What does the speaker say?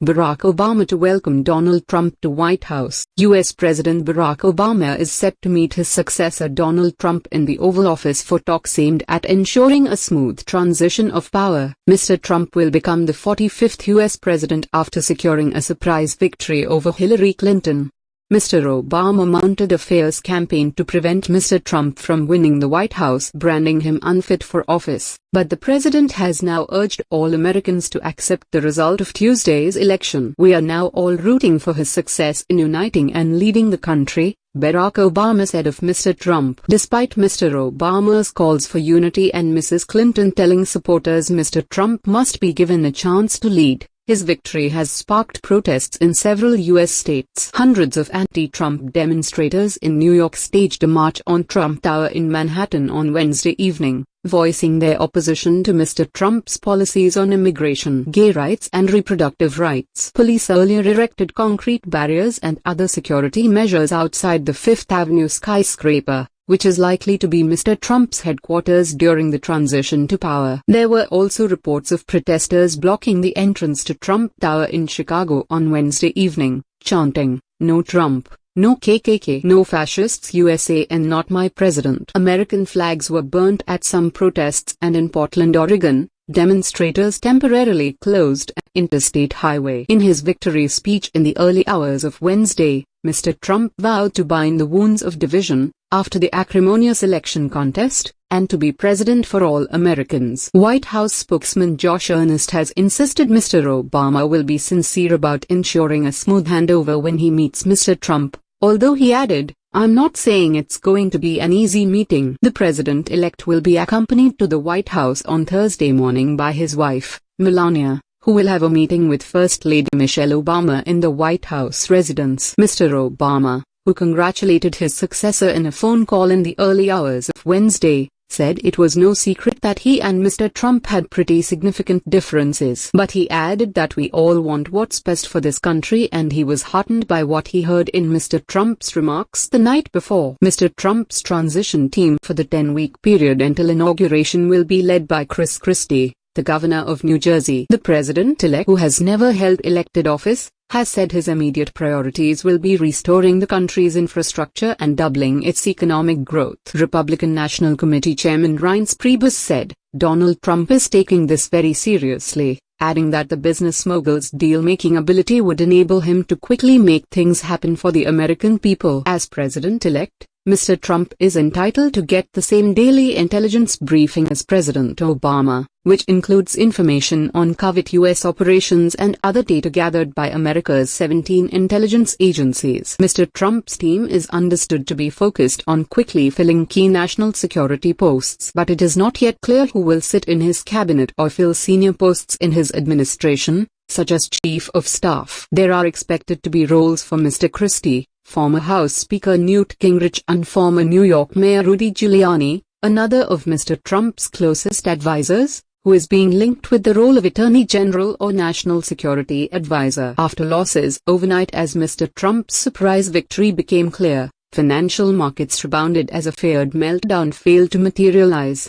Barack Obama to welcome Donald Trump to White House. U.S. President Barack Obama is set to meet his successor Donald Trump in the Oval Office for talks aimed at ensuring a smooth transition of power. Mr. Trump will become the 45th U.S. president after securing a surprise victory over Hillary Clinton. Mr. Obama mounted a fierce campaign to prevent Mr. Trump from winning the White House, branding him unfit for office. But the president has now urged all Americans to accept the result of Tuesday's election. "We are now all rooting for his success in uniting and leading the country," Barack Obama said of Mr. Trump. Despite Mr. Obama's calls for unity and Mrs. Clinton telling supporters Mr. Trump must be given a chance to lead, his victory has sparked protests in several U.S. states. Hundreds of anti-Trump demonstrators in New York staged a march on Trump Tower in Manhattan on Wednesday evening, voicing their opposition to Mr. Trump's policies on immigration, gay rights and reproductive rights. Police earlier erected concrete barriers and other security measures outside the Fifth Avenue skyscraper, which is likely to be Mr. Trump's headquarters during the transition to power. There were also reports of protesters blocking the entrance to Trump Tower in Chicago on Wednesday evening, chanting, "No Trump, no KKK, no fascists USA and not my president." American flags were burnt at some protests, and in Portland, Oregon, demonstrators temporarily closed an interstate highway. In his victory speech in the early hours of Wednesday, Mr. Trump vowed to bind the wounds of division after the acrimonious election contest, and to be president for all Americans. White House spokesman Josh Earnest has insisted Mr. Obama will be sincere about ensuring a smooth handover when he meets Mr. Trump, although he added, "I'm not saying it's going to be an easy meeting." The president-elect will be accompanied to the White House on Thursday morning by his wife, Melania, who will have a meeting with First Lady Michelle Obama in the White House residence. Mr. Obama, who congratulated his successor in a phone call in the early hours of Wednesday, said it was no secret that he and Mr. Trump had pretty significant differences. But he added that we all want what's best for this country, and he was heartened by what he heard in Mr. Trump's remarks the night before. Mr. Trump's transition team for the 10-week period until inauguration will be led by Chris Christie, the governor of New Jersey. The president-elect, who has never held elected office, has said his immediate priorities will be restoring the country's infrastructure and doubling its economic growth. Republican National Committee Chairman Reince Priebus said, "Donald Trump is taking this very seriously," adding that the business mogul's deal-making ability would enable him to quickly make things happen for the American people. As president-elect, Mr. Trump is entitled to get the same daily intelligence briefing as President Obama, which includes information on covert U.S. operations and other data gathered by America's 17 intelligence agencies. Mr. Trump's team is understood to be focused on quickly filling key national security posts, but it is not yet clear who will sit in his cabinet or fill senior posts in his administration, such as Chief of Staff. There are expected to be roles for Mr. Christie, former House Speaker Newt Gingrich and former New York Mayor Rudy Giuliani, another of Mr. Trump's closest advisors, who is being linked with the role of Attorney General or National Security Advisor. After losses overnight as Mr. Trump's surprise victory became clear, financial markets rebounded as a feared meltdown failed to materialize.